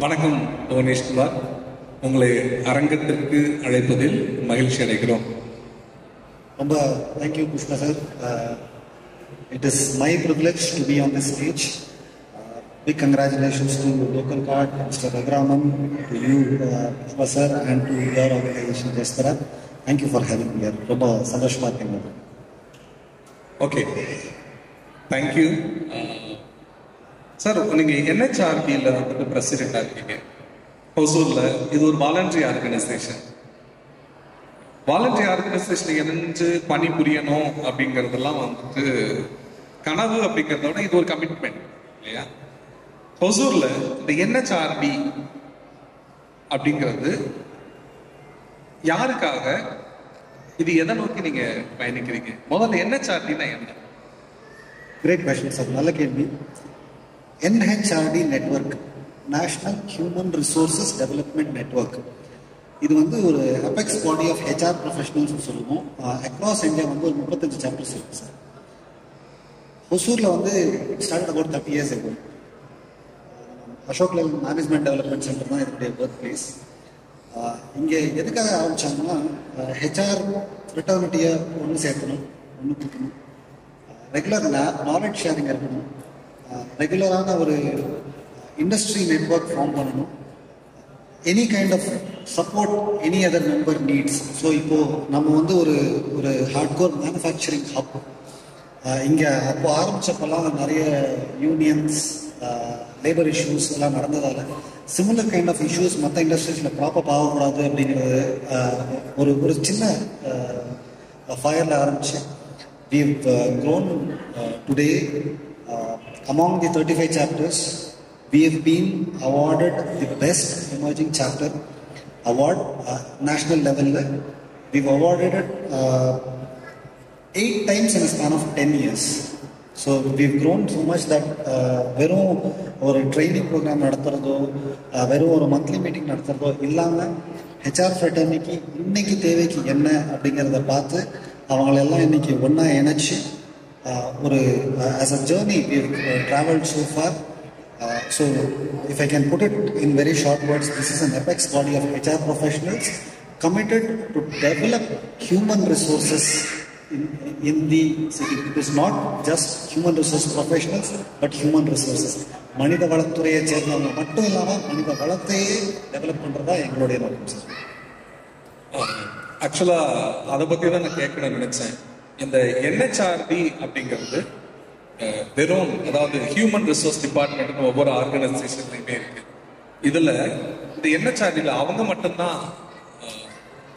வணக்கம் புவனேஷ்குமார், உங்களை அரங்கத்திற்கு அழைப்பதில் மகிழ்ச்சி அடைகிறோம். ரொம்ப thank you Pushpa sir. It is my privilege to be on this stage. Big congratulations to Local Card, Mr. Raghuram, to you, Pushpa sir, and to your organization, Jastara. Thank you for having me here. ரொம்ப சந்தோஷமா இருக்கீங்க. Okay, thank you sir. நீங்கள் NHRBயில் வந்துட்டு பிரசிடெண்டாக இருக்கீங்க ஹொசூரில். இது ஒரு voluntary organisation. Voluntary organisation இணைஞ்சு பணி புரியணும் அப்படிங்கிறதெல்லாம் வந்துட்டு கனவு அப்படிங்கிறத விட இது ஒரு கமிட்மெண்ட் இல்லையா? ஹொசூரில் இந்த NHRB அப்படிங்கிறது யாருக்காக, இது எதை நோக்கி நீங்கள் பயணிக்கிறீங்க? முதல்ல NHRBனா என்ன? கிரேட் கொஸ்டின் சார், நல்ல கேள்வி. NHRD network, national human resources development network. இது வந்து ஒரு apex body of HR professionals சொல்லுவோம். அக்ராஸ் இந்தியா வந்து ஒரு 35 சாப்டர்ஸ் இருக்கு சார். ஹொசூரில் வந்து start about 30 years ago. Ashok Leyland management development centre தான் இதனுடைய ஒர்க் பிளேஸ். இங்கே எதுக்காக ஆரம்பித்தாங்கன்னா, HR ஃப்ரெட்டர்னிட்டியை ஒன்று சேர்க்கணும், ஒன்று கொடுக்கணும், ரெகுலர் நாலேஜ் ஷேரிங் இருக்கணும், ரெகுலரான ஒரு இண்டஸ்ட்ரி நெட்வொர்க் ஃபார்ம் பண்ணணும், any kind of support any other member needs. So இப்போது நம்ம வந்து ஒரு ஹார்ட்கோர் மேனுஃபேக்சரிங் ஹப். இங்கே அப்போ ஆரம்பித்தப்பெல்லாம் நிறைய யூனியன்ஸ், லேபர் இஷ்யூஸ் எல்லாம் நடந்ததால் சிமிலர் கைண்ட் ஆஃப் இஷ்யூஸ் மற்ற இண்டஸ்ட்ரீஸில் ப்ராப்பர் ஆகக்கூடாது அப்படிங்கிறது ஒரு சின்ன ஃபயரில் ஆரம்பிச்சு we've grown today. Among the 35 chapters, we have been awarded the best emerging chapter award national level. We've awarded it 8 times in a span of 10 years. So we've grown so much that வெறும் ஒரு training program நடத்துகிறதோ, வெறும் ஒரு monthly meeting நடத்துகிறதோ இல்லாமல் HR fraternity இன்னைக்கு தேவைக்கு என்ன அப்படிங்கிறத பார்த்து அவங்களெல்லாம் இன்னைக்கு ஒன்றா இணைச்சி ஒரு as a journey we've traveled so far. So if I can put it in very short words, this is an apex body of HR professionals committed to develop human resources in the city. It is not just human resource professionals but human resources. மனித வளத்துறையை சேர்ந்தவங்க மட்டும் இல்லாமல் மனித வளத்தையே develop பண்ணுறதா எங்களுடைய நோக்கம் sir. ஆக்சுவலாக அதை பற்றி தான் நான் கேட்கணும்னு நினச்சேன். இந்த NHRB அப்படிங்கிறது வெறும், அதாவது ஹியூமன் ரிசோர்ஸ் டிபார்ட்மெண்ட்னு ஒவ்வொரு ஆர்கனைசேஷன்லையுமே இருக்கு. இதில் இந்த NHRBயில் அவங்க மட்டும்தான்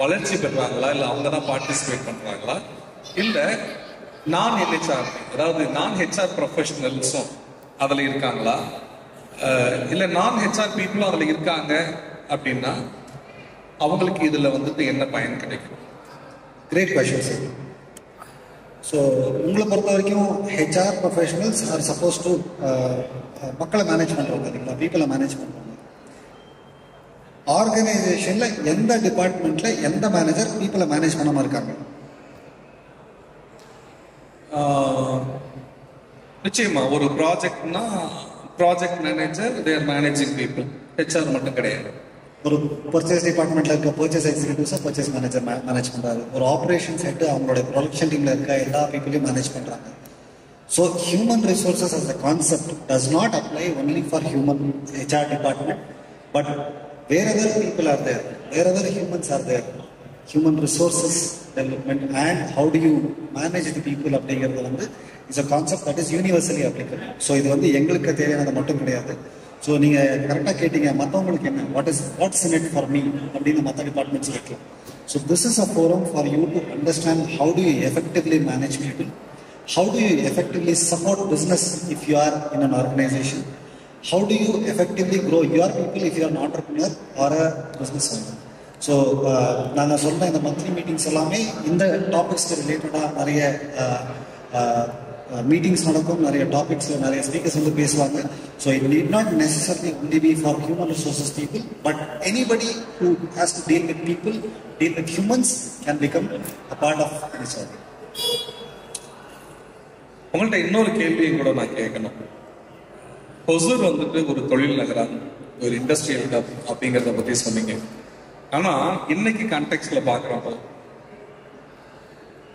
வளர்ச்சி பெறுறாங்களா, இல்லை அவங்க தான் பார்ட்டிசிபேட் பண்ணுறாங்களா, இல்லை நான் NHRB அதாவது நான் HR ப்ரொஃபஷனல்ஸும் அதில் இருக்காங்களா, இல்லை நான் HR பீப்புளும் அதில் இருக்காங்க அப்படின்னா அவங்களுக்கு இதில் வந்துட்டு என்ன பயன் கிடைக்கும்? Great question sir. ஸோ உங்களை பொறுத்த வரைக்கும் HR professionals are supposed to மக்களை மேனேஜ் பண்ணுறவங்க இல்லைங்களா, பீப்புளை மேனேஜ் பண்ணுறவங்க. ஆர்கனைசேஷனில் எந்த டிபார்ட்மெண்ட்டில் எந்த மேனேஜர் பீப்புளை மேனேஜ் பண்ணாமல் இருக்காங்க? நிச்சயமா ஒரு ப்ராஜெக்ட்னா project manager there managing people, HR மட்டும் கிடையாது. ஒரு பர்ச்சேஸ் டிபார்ட்மெண்ட்டில் இருக்க பர்ச்சேஸ் எக்ஸிக்யூட்டிவ்ஸை பர்ச்சேஸ் மேனேஜர் மேனேஜ் பண்ணுறாரு. ஒரு ஆப்ரேஷன்ஸ் ஹெட் அவங்களோட ப்ரொடக்ஷன் டீமில் இருக்க எல்லா பீப்புளையும் மேனேஜ் பண்ணுறாங்க. So human resources as a concept does not apply only for human HR department, but wherever people are there, wherever humans are there, human resources development and how do you manage the people அப்படிங்கிறது வந்து is a concept that is universally applicable. So இது வந்து எங்களுக்கு தேவையானது மட்டும் கிடையாது. So நீங்கள் கரெக்டாக கேட்டீங்க, மற்றவங்களுக்கு என்ன, what's in it for me அப்படின்னு மற்ற டிபார்ட்மெண்ட்ஸ் இருக்கலாம். So this is a forum for you to understand how do you effectively manage people, how do you effectively support business if you are in an organisation, how do you effectively grow your people if you are an entrepreneur or a business owner. So நாங்கள் சொல்கிற இந்த monthly meetings எல்லாமே இந்த டாபிக்ஸ்க்கு ரிலேட்டடாக நிறைய meetings நடக்கும், நிறைய டாபிக்ஸில் நிறைய ஸ்பீக்கர்ஸ் வந்து பேசுவாங்க. So it need not necessarily only be for human resources people, but anybody who has to deal with people, deal with humans can become a part of this organisation. உங்கள்கிட்ட இன்னொரு கேள்வியும் கூட நான் கேட்கணும். ஹொசூர் வந்துட்டு ஒரு தொழில் நகரம், ஒரு இண்டஸ்ட்ரியல் ஹப் அப்படிங்கிறத பற்றி சொன்னீங்க. ஆனால் இன்னைக்கு கான்டெக்ட்ல பார்க்குறப்போ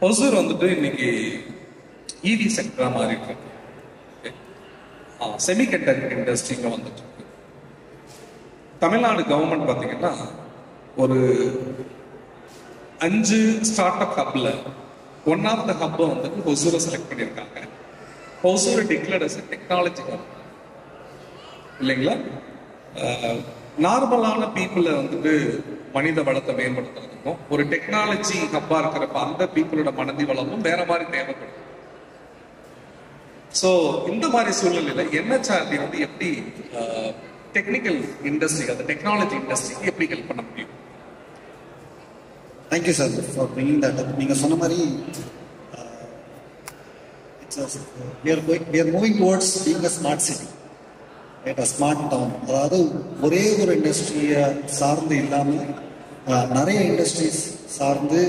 ஹொசூர் வந்துட்டு இன்னைக்கு இவி செக்டரா மாறிட்டு இருக்கு. செமிகண்டக்டர் இண்டஸ்ட்ரிங்க வந்துட்டு இருக்கு. தமிழ்நாடு கவர்மெண்ட் பார்த்தீங்கன்னா ஒரு 5 ஸ்டார்ட் அப் ஹப்ல ஒன் ஆஃப் த ஹப்பை வந்துட்டு ஹொசூரை செலக்ட் பண்ணியிருக்காங்க. ஹொசூரை டிக்ளேர்ட் அஸ் டெக்னாலஜி ஹப் இல்லைங்களா? நார்மலான பீப்புளை வந்துட்டு மனித வளத்தை மேம்படுத்துறதுக்கும் ஒரு டெக்னாலஜி ஹப்பா இருக்கிறப்ப அந்த பீப்புளோட மனதி வளமும் வேற மாதிரி தேவைப்படும். ஸோ இந்த மாதிரி சூழ்நிலையில என்ஹெச்ஆர்டி வந்து எப்படி டெக்னிக்கல் இண்டஸ்ட்ரி, அந்த டெக்னாலஜி இண்டஸ்ட்ரிக்கு எப்படி ஹெல்ப் பண்ண முடியும்? Thank you sir for bringing that அப். நீங்கள் சொன்ன மாதிரி we are moving towards being a smart city, right? A smart town. அதாவது ஒரே ஒரு இண்டஸ்ட்ரியை சார்ந்து இல்லாமல் நிறைய இண்டஸ்ட்ரீஸ் சார்ந்து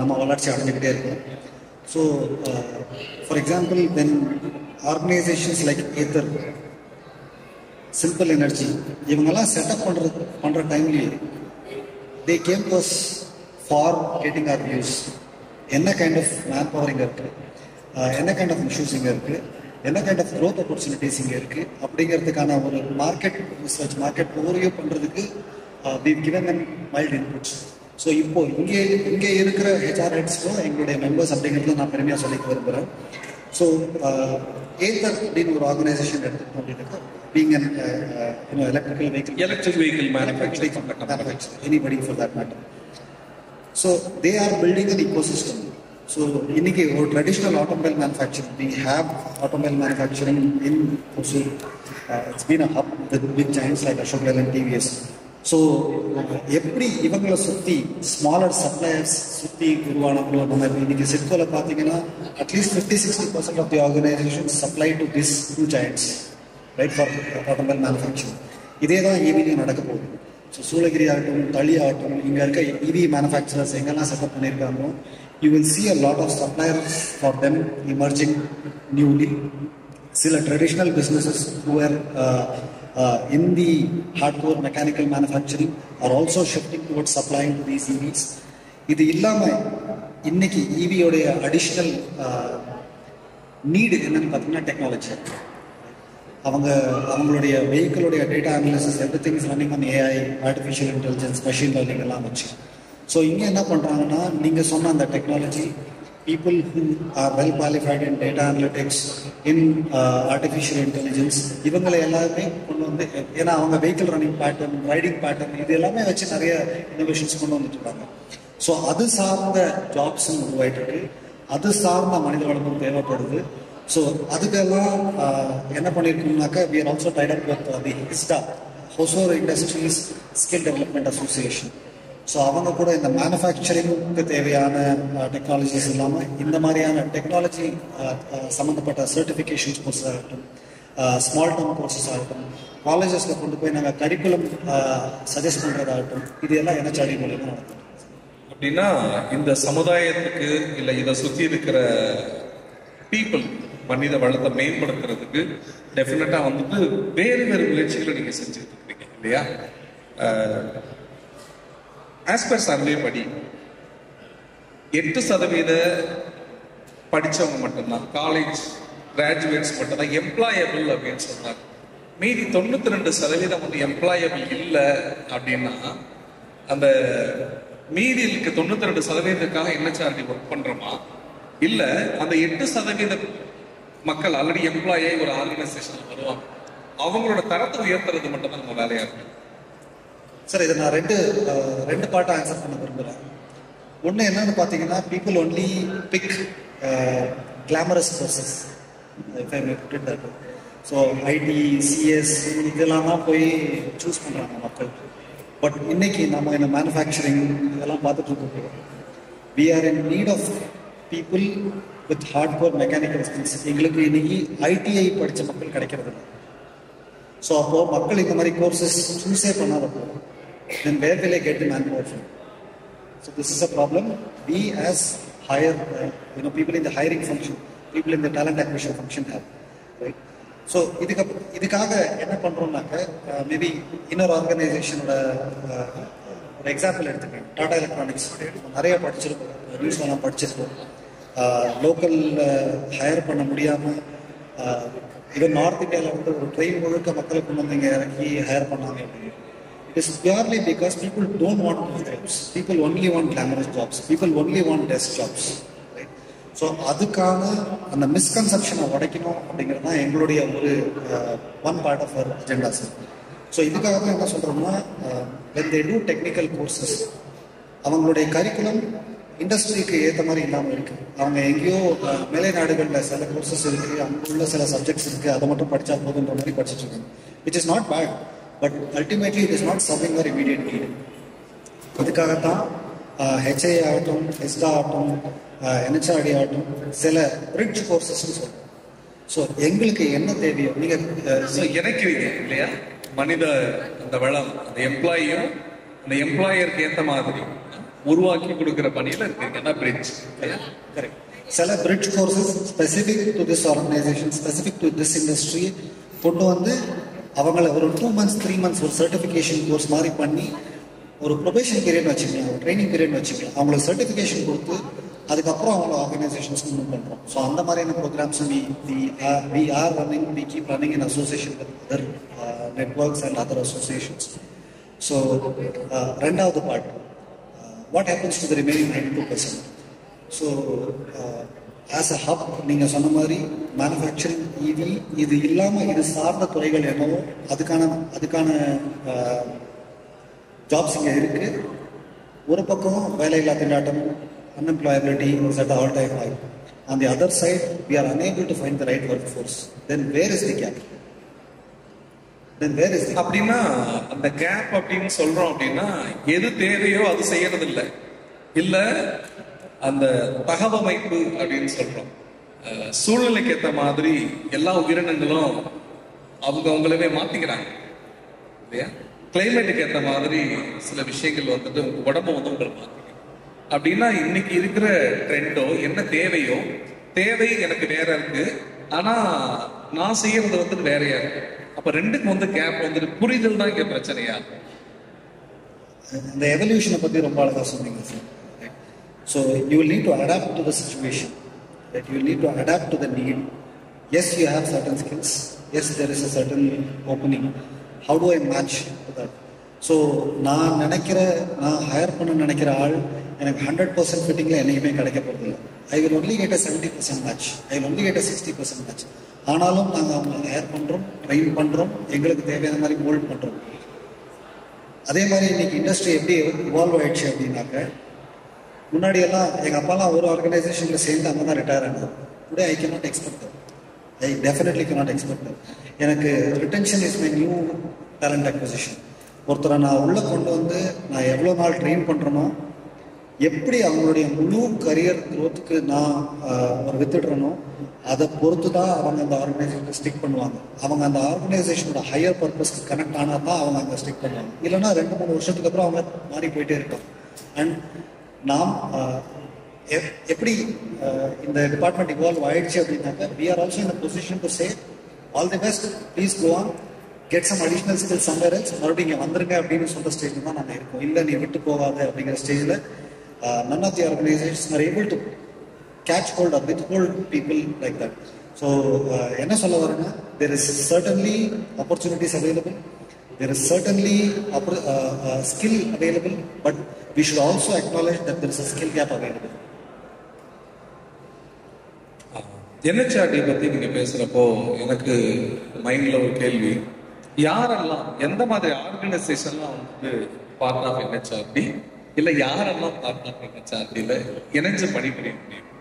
நம்ம வளர்ச்சி அடைஞ்சுக்கிட்டே இருக்கோம். So for example when organizations like Aether, simple energy இவங்கெல்லாம் செட்டப் பண்ணுற டைம்லேயே they came to us for getting our views. என்ன கைண்ட் ஆஃப் மேன் பவர் இங்கே இருக்குது, என்ன கைண்ட் ஆஃப் இஷ்யூஸ் இங்கே இருக்குது, என்ன கைண்ட் ஆஃப் க்ரோத் ஆப்பர்ச்சுனிட்டிஸ் இங்கே இருக்குது அப்படிங்கிறதுக்கான ஒரு மார்க்கெட் ரிசர்ச், மார்க்கெட் ஓவர்வியூ பண்ணுறதுக்கு we've given them mild inputs. So இப்போ இங்கே இருக்கிற ஹெச்ஆர் ஹெட்ஸ்க்கும் எங்களுடைய மெம்பர்ஸ் அப்படிங்கிறத நான் பெருமையாக சொல்லிக்க விரும்புகிறேன். ஸோ ஏத்தர் அப்படின்னு ஒரு ஆர்கனைசேஷன் எடுத்துக்கிட்டோம் அப்படின்னா being an electric vehicle manufacturer, anybody for that matter. So they are building an ecosystem. So இன்னைக்கு ஒரு traditional automobile manufacturing, we have automobile manufacturing in Hosur. It's been a hub with big giants like Ashok Leyland, TVS. So எப்படி இவங்களை சுற்றி smaller suppliers சுற்றி உருவானவங்களோ நம்ம இன்னைக்கு சிட்கோவில் பார்த்தீங்கன்னா அட்லீஸ்ட் 50-60% of the organisation supply to this two joints, right, for automobile manufacturing. இதே தான் ஈவிலையும் நடக்க போகுது. ஸோ சூளகிரி ஆகட்டும், தளி ஆகட்டும், இங்கே இருக்க இவி மேனுஃபேக்சரர்ஸ் எங்கெல்லாம் செட்டப் பண்ணியிருக்காங்களோ you will see a lot of suppliers for them emerging newly. சில traditional businesses who are in the hardcore mechanical manufacturing are also shifting towards supplying to these EVs. இது இல்லாமல் இன்னைக்கு ஈவியோடைய additional need என்னன்னு பார்த்தீங்கன்னா technology. அவங்களுடைய வெஹிக்கிளுடைய data analysis everything is running on AI, artificial intelligence, machine learning எல்லாம் வச்சு. So இங்கே என்ன பண்ணுறாங்கன்னா நீங்கள் சொன்ன அந்த technology people who are well qualified in data analytics, in artificial intelligence, இவங்களை எல்லாருமே கொண்டு வந்து, ஏன்னா அவங்க vehicle running pattern, riding pattern இது எல்லாமே வச்சு நிறைய இன்னோவேஷன்ஸ் கொண்டு வந்துட்டு இருக்காங்க. ஸோ அது சார்ந்த ஜாப்ஸும் உருவாயிட்டு இருக்கு, அது சார்ந்த மனித வளமும் தேவைப்படுது. ஸோ அதுக்கெல்லாம் என்ன பண்ணியிருக்கோம்னாக்கா we are also tied up with the HISDA, Hosur Industries Skill Development Association. So அவங்க கூட இந்த மேனுஃபேக்சரிங்க்கு தேவையான டெக்னாலஜிஸ் இல்லாமல் இந்த மாதிரியான டெக்னாலஜி சம்மந்தப்பட்ட சர்டிஃபிகேஷன்ஸ் கோர்ஸ் ஆகட்டும், ஸ்மால் டேர்ம் கோர்சஸ் ஆகட்டும், காலேஜஸில் கொண்டு போய் நாங்கள் கரிக்குலம் சஜஸ்ட் பண்ணுறதாகட்டும், இது எல்லாம் என்ஹெச்ஆர்டி மூலியமாக நடக்கும். அப்படின்னா இந்த சமுதாயத்துக்கு இல்லை இதை சுற்றி இருக்கிற பீப்புள் மனித வளத்தை மேம்படுத்துறதுக்கு டெஃபினட்டாக வந்துட்டு வேறு வேறு முயற்சிகளை நீங்கள் செஞ்சுட்டு இருக்கீங்க இல்லையா? ஆஸ் பர் சர்வே படி 8% படித்தவங்க மட்டும்தான், காலேஜ் கிராஜுவேட்ஸ் மட்டும்தான் எம்ப்ளாயபிள் அப்படின்னு சொன்னாங்க. மீதி 92% வந்து எம்ப்ளாயபிள் இல்லை. அப்படின்னா அந்த மீதி இருக்க 92%க்காக என்ஹெச்ஆர்டி ஒர்க் பண்ணுறோமா, இல்லை அந்த 8% மக்கள் ஆல்ரெடி எம்ப்ளாயே ஒரு ஆர்கனைசேஷன் வருவாங்க, அவங்களோட தரத்தை உயர்த்துறது மட்டும் தான் நம்ம வேலையாக இருக்கு? சார், இதை நான் ரெண்டு பார்ட்டாக ஆன்சர் பண்ண விரும்புகிறேன். ஒன்று என்னன்னு பார்த்தீங்கன்னா, people only pick glamorous courses, so IT, CS இதெல்லாம் தான் போய் சூஸ் பண்ணுறாங்க மக்கள். பட் இன்னைக்கு நம்ம இந்த மேனுஃபேக்சரிங் இதெல்லாம் பார்த்துட்டு இருக்கோம். We are in need of people with hard core mechanical skills. எங்களுக்கு இன்னைக்கு ஐடிஐ படித்த மக்கள் கிடைக்கிறது இல்லை. ஸோ அப்போது மக்கள் இந்த மாதிரி courses choose பண்ணாதப்போ then where will I get the manpower from? So this is a problem. We as hire, people in the hiring function, people in the talent acquisition function have, right? So இதுக்காக என்ன பண்ணுறோம்னாக்க maybe இன்னொரு ஆர்கனைசேஷனோட ஒரு example எடுத்துக்கேன். Tata electronics நிறைய படிச்சிருக்கோம், நியூஸ்லாம் படிச்சிருக்கோம். லோக்கலில் higher பண்ண முடியாமல் ஈவன் நார்த் இந்தியாவில் வந்து ஒரு ட்ரெயின் முழுக்க மக்களை கொண்டு வந்து இங்கே இறக்கி ஹையர் பண்ணாங்க அப்படின்னு. It is purely because people don't want those jobs. People only want glamorous jobs. People only want desk jobs. Right? So அதுக்கான அந்த மிஸ்கன்செப்ஷனை உடைக்கணும் அப்படிங்கிறது தான் எங்களுடைய ஒரு one part of our agenda sir. So இதுக்காக தான் என்ன சொல்கிறோம்னா, when they do technical courses, அவங்களுடைய கரிக்குலம் இண்டஸ்ட்ரிக்கு ஏற்ற மாதிரி இல்லாமல் இருக்குது. அவங்க எங்கேயோ மேலை நாடுகளில் சில கோர்சஸ் இருக்குது, அங்கே உள்ள சில சப்ஜெக்ட்ஸ் இருக்குது, அதை மட்டும் படித்தா போதுன்ற மாதிரி படிச்சுட்டு இருக்காங்க. Which is not bad, but ultimately it is not serving for immediate need. அதுக்காகத்தான் ஹெச்ஐ ஆகட்டும், ஹெஸ்டா ஆகட்டும், என்ஹெச்ஆர்டி ஆகட்டும் சில பிரிட்ஜ் கோர்சஸ்ன்னு சொல்கிறோம். ஸோ எங்களுக்கு என்ன தேவையோ நீங்கள் இணைக்கிறீங்க இல்லையா, மனித அந்த வளம், அந்த எம்ப்ளாயியும் அந்த எம்ப்ளாயருக்கு ஏற்ற மாதிரி உருவாக்கி கொடுக்குற பணியில் இருக்கீங்கன்னா பிரிட்ஜ். கரெக்ட். சில bridge courses specific to this organisation, specific to this industry கொண்டு வந்து அவங்கள ஒரு 2 months 3 months ஒரு சர்டிஃபிகேஷன் கோர்ஸ் மாதிரி பண்ணி ஒரு ப்ரொபேஷன் பீரியட் வச்சுக்கலாம், ஒரு ட்ரைனிங் பீரியட் வச்சுக்கலாம். அவங்களுக்கு சர்டிஃபிகேஷன் கொடுத்து அதுக்கப்புறம் அவங்கள ஆர்கனைசேஷன்ஸ்க்கு மூவ் பண்ணுறோம். ஸோ அந்த மாதிரியான programs we are running, we keep running in association with other networks and other associations. So ரெண்டாவது part, what happens to the remaining 92%? So as a hub, நீங்கள் சொன்ன மாதிரி மேனுஃபேக்சரிங், இவி, இது இல்லாமல் இது சார்ந்த துறைகள் என்னவோ அதுக்கான ஜாப்ஸ் இங்கே இருக்குது. ஒரு பக்கம் வேலையில்லா திண்டாட்டம், unemployability is at the all-time high. On the other side, we are unable to find the right workforce. Then where is the gap? அப்படின்னா அந்த கேப் அப்படின்னு சொல்றோம் அப்படின்னா எது தேவையோ அது செய்யறது இல்லை, இல்ல அந்த தகவமைப்பு அப்படின்னு சொல்றோம். சூழ்நிலைக்கு ஏற்ற மாதிரி எல்லா உயிரினங்களும் அவங்களவே மாத்திக்கிறாங்க இல்லையா. கிளைமேட்டுக்கு ஏற்ற மாதிரி சில விஷயங்கள் வந்துட்டு உங்க உடம்பு வந்து உங்களை மாத்திக்கணும் அப்படின்னா இன்னைக்கு இருக்கிற ட்ரெண்டோ என்ன தேவையோ, தேவை எனக்கு வேற இருக்கு, ஆனா நான் செய்யறது வந்துட்டு வேறையா இருக்கு. அப்ப ரெண்டுக்கு வந்து கேப் வந்துட்டு புரிதல் தான் இங்க பிரச்சனையா. இந்த எவல்யூஷனை பத்தி ரொம்ப அழகா சொன்னீங்க sir. So you will need to adapt to the situation, you will need to adapt to the need. Yes, you have certain skills, yes there is a certain opening. How do I match to that? So நான் hire பண்ண நினைக்கிற ஆள் எனக்கு 100% ஃபிட்டிங்கில் என்றைக்குமே கிடைக்க போகிறது இல்லை. I will only get a 70% match, I will only get a 60% match. ஆனாலும் நாங்கள் அவங்களை ஹையர் பண்ணுறோம், ட்ரெயின் பண்ணுறோம், எங்களுக்கு தேவையான மாதிரி மோல்ட் பண்ணுறோம். அதே மாதிரி இன்னைக்கு இண்டஸ்ட்ரி எப்படி இவால்வ் ஆயிடுச்சு அப்படின்னாக்க, முன்னாடியெல்லாம் எங்கள் அப்பாலாம் ஒரு ஆர்கனைசேஷனில் சேர்ந்து அங்கே தான் ரிட்டையர் ஆனார். Today I cannot expect, I definitely cannot expect. எனக்கு retention is my new talent acquisition. ஒருத்தரை நான் உள்ளே கொண்டு வந்து நான் எவ்வளோ நாள் ட்ரெயின் பண்ணுறேனோ, எப்படி அவங்களுடைய முழு கரியர் க்ரோத்துக்கு நான் ஒரு வித்துடுறேனோ அதை பொறுத்து தான் அவங்க அந்த ஆர்கனைசேஷனுக்கு ஸ்டிக் பண்ணுவாங்க. அவங்க அந்த ஆர்கனைசேஷனோட ஹையர் பர்பஸ்க்கு கனெக்ட் ஆனால் தான் அவங்க அங்கே ஸ்டிக் பண்ணுவாங்க. இல்லைன்னா 2-3 வருஷத்துக்கு அப்புறம் அவங்க மாறி போயிட்டே இருக்காங்க. அண்ட் நாம் எப்படி இந்த டிபார்ட்மெண்ட் இவால்வ் ஆயிடுச்சு அப்படின்னாக்க, we are also in a position to say all the best, please go on, get some additional skills somewhere else, மறுபடியும் இங்கே வந்துருங்க அப்படின்னு சொல்கிற ஸ்டேஜில் தான் நாங்கள் இருக்கோம். இல்லை நீ விட்டு போகாது அப்படிங்கிற ஸ்டேஜில் none of the organizations are able to catch hold or withhold people like that. So என்ன சொல்ல வரேன்னா, there is certainly opportunities available, there is certainly skill available, but we should also acknowledge that there is a skill gap available. என்ஹெச்ஆர்டி பத்தி நீங்க பேசுறப்போ எனக்கு மைண்ட்ல ஒரு கேள்வி, யாரெல்லாம் எந்த மாதிரி ஆர்கனைசேஷன்லாம் வந்து பார்ட் ஆஃப் என்ஹெச்ஆர்டி, இல்ல யாரெல்லாம் பார்ட் ஆஃப் என்ஹெச்ஆர்டில இணைஞ்சு பணிபுரிய முடியும்?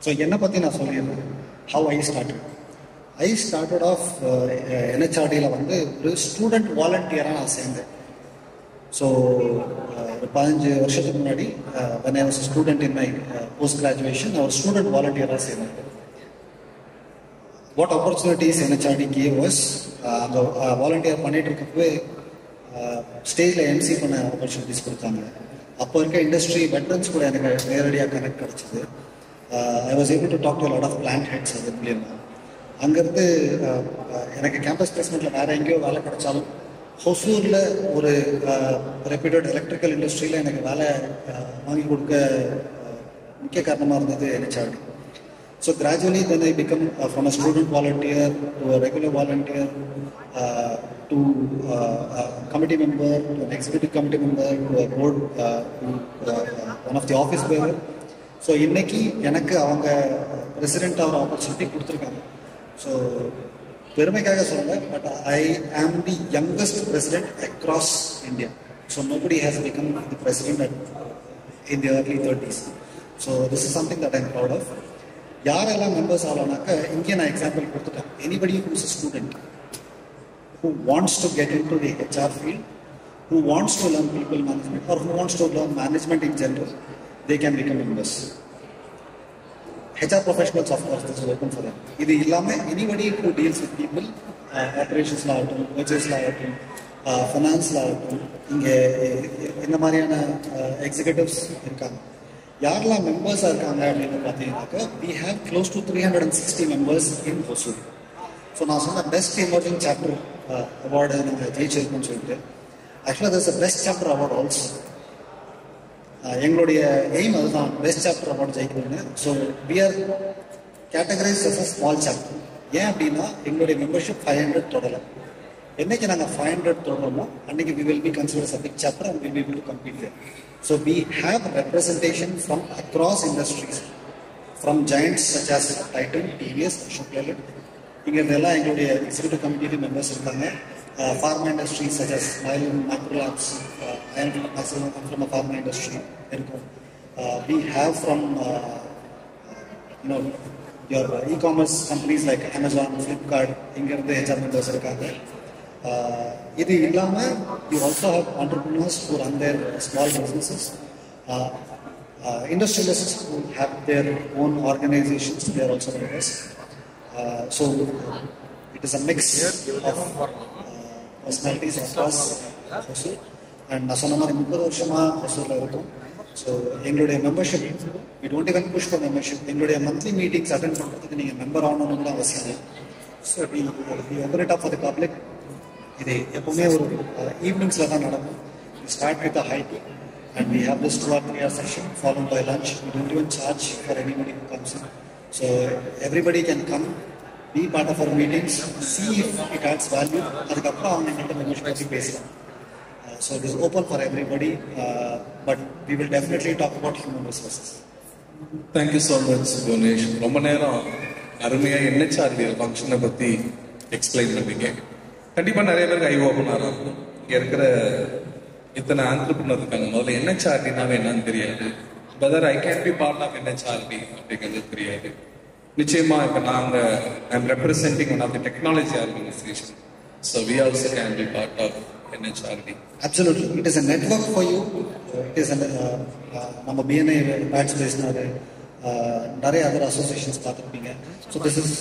ஸோ என்னை பற்றி நான் சொல்லிடுறேன். ஹவ் ஐ ஸ்டார்டட் ஆஃப் என்ஹெச்ஆர்டியில் வந்து ஒரு ஸ்டூடெண்ட் வாலண்டியராக நான் சேர்ந்தேன். ஸோ ஒரு 15 வருஷத்துக்கு முன்னாடி when I was a student in my post graduation, நான் ஒரு ஸ்டூடெண்ட் வாலண்டியராக சேர்ந்தேன். வாட் ஆப்பர்ச்சுனிட்டிஸ் என்ஹெச்ஆர்டி gave us, அங்கே வாலண்டியர் பண்ணிட்டு இருக்கப்பவே ஸ்டேஜில் எம்சி பண்ண ஆப்பர்ச்சுனிட்டிஸ் கொடுத்தாங்க. அப்போ இருக்க இண்டஸ்ட்ரி வெட்டரன்ஸ் கூட எனக்கு நேரடியாக கனெக்ட் கிடச்சிது. I was able to talk to a lot of plant heads அது மூலியமாக. அங்கேருந்து எனக்கு கேம்பஸ் பிளேஸ்மெண்ட்டில் வேறு எங்கேயோ வேலை கிடைச்சாலும் ஹொசூரில் ஒரு ரெப்யூட்டட் எலக்ட்ரிக்கல் இண்டஸ்ட்ரியில் எனக்கு வேலை வாங்கி கொடுக்க முக்கிய காரணமாக இருந்தது NHRD. So gradually then I become from a student volunteer to a regular volunteer to a committee member, to an executive committee member, to a board, to one of the office bearer. So இன்னைக்கு எனக்கு அவங்க president ஆகிற opportunity கொடுத்துருக்காங்க. So பெருமைக்காக சொல்லலை, but I ஆம் தி youngest president across India. So nobody has become the president in the early 30s. So this is something that I'm proud of. யாரெல்லாம் members ஆகலாம்னாக்க இங்கே நான் எக்ஸாம்பிள் கொடுத்துட்டேன். Anybody whose a student who wants to get into the HR field, who wants to learn people management, or who wants to learn management in general, they can become members. HR professionals, of course, this is open for them. இது இல்லாமல் anybody who deals with people, operations ஆகட்டும், purchase ஆகட்டும், ஃபினான்ஸில் ஆகட்டும், இங்கே இந்த மாதிரியான executives இருக்காங்க. யாரெல்லாம் மெம்பர்ஸாக இருக்காங்க அப்படின்னு பார்த்தீங்கன்னாக்கா we have close to 360 members in Hosur. So நான் சொன்ன பெஸ்ட் எமர்ஜிங் சாப்டர் அவார்டு நாங்கள் ஜெயிச்சிருக்கோம்னு சொல்லிட்டு ஆக்சுவலாக that's a best chapter award also. எங்களுடைய எய்ம் அதுதான், பெஸ்ட் சாப்டர் அவார்டு ஜெயிக்கணும்னு. So we are categorized as a small chapter. ஏன் அப்படின்னா எங்களுடைய மெம்பர்ஷிப் 500 தொடரலாம். என்னைக்கு நாங்கள் 500 தொடரோமோ அன்னைக்கு we will be considered as a big chapter and we will be able to compete there. So we have representation from across industries, from giants such as Titan, TVS, Ashok Leyland. இங்கே இதெல்லாம் எங்களுடைய executive committee members இருக்காங்க. Pharma industries such as Mylan, Microlabs, I am from a pharma industry இருக்கும். We have from your e-commerce companies like Amazon, Flipkart, இங்கிருந்து HR members இருக்காங்க. இது இல்லாமல் you also have entrepreneurs who run their small businesses, industrialists who have their own organizations, they are also members. So it is a mix of personalities across Hosur. And நான் சொன்ன மாதிரி 30 வருஷமாக ஹொசூரில் இருக்கும். So எங்களுடைய membership we don't even push for membership. எங்களுடைய monthly meetings attend பண்ணுறதுக்கு நீங்கள் member ஆகணும்னு அவசியம் இல்லை. So we open it up for the public. இது எப்பவுமே ஒரு ஈவினிங்ஸில் தான் நடக்கும். We start with a high tea and we have this 2 or 3 hour session followed by lunch. We don't even charge for anybody who comes in. So everybody can come, be part of our meetings, see if it adds value. அதுக்கப்புறம் அவங்க எங்கள்கிட்ட membership பற்றி பேசலாம். So it is open for everybody, but we will definitely talk about human resources. Thank you so much, Ganesh. ரொம்ப நேரம் அருமையாக NHRD ஃபங்க்ஷனை பற்றி எக்ஸ்பிளைன் பண்ணீங்க. கண்டிப்பாக நிறைய பேருக்கு ஐ ஓப்பனாக இருக்கும். இங்கே இருக்கிற இத்தனை ஆண்டர்பிரினர் இருக்காங்க, முதல்ல NHRDனாவே என்னன்னு தெரியாது. Whether I can be part of NHRD அப்படிங்கிறது தெரியாது. நிச்சயமா இப்போ நாங்கள் I'm representing one of the technology organisation. So we also can be part of NHRD. Absolutely. It is a network for you. It is நம்ம BNI batch பேசினாரு, நிறைய other associations பார்த்துருப்பீங்க. So this is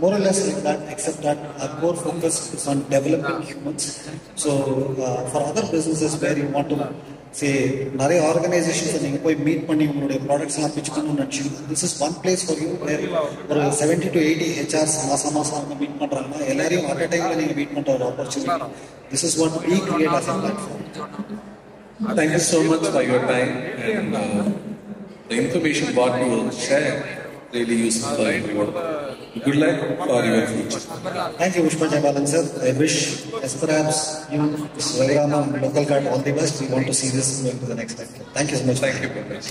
more or less like that, accept that our core focus is on developing humans. So for other businesses where you want to say நிறைய ஆர்கனைசேஷன்ஸை நீங்கள் போய் meet பண்ணி உங்களுடைய ப்ராடக்ட்ஸ்லாம் pitch பண்ணணும்னு நினச்சிங்கன்னா this is one place for you where ஒரு 70 to 80 HRs மாதம் அவங்க மீட் பண்ணுறாங்கன்னா எல்லாரையும் அட் அ டைமில் நீங்கள் மீட் பண்ணுற ஒரு opportunity. This is what we create as a platform. Thank you so much for your time and the information what you will share really useful for everyone. Good luck for your future. Thank you, Pushpa Jaibalan sir. I wish Esperabs, you, Mr. Ravirama and Local Card all the best. We want to see this going to the next level. Thank you so much. Thank you very much.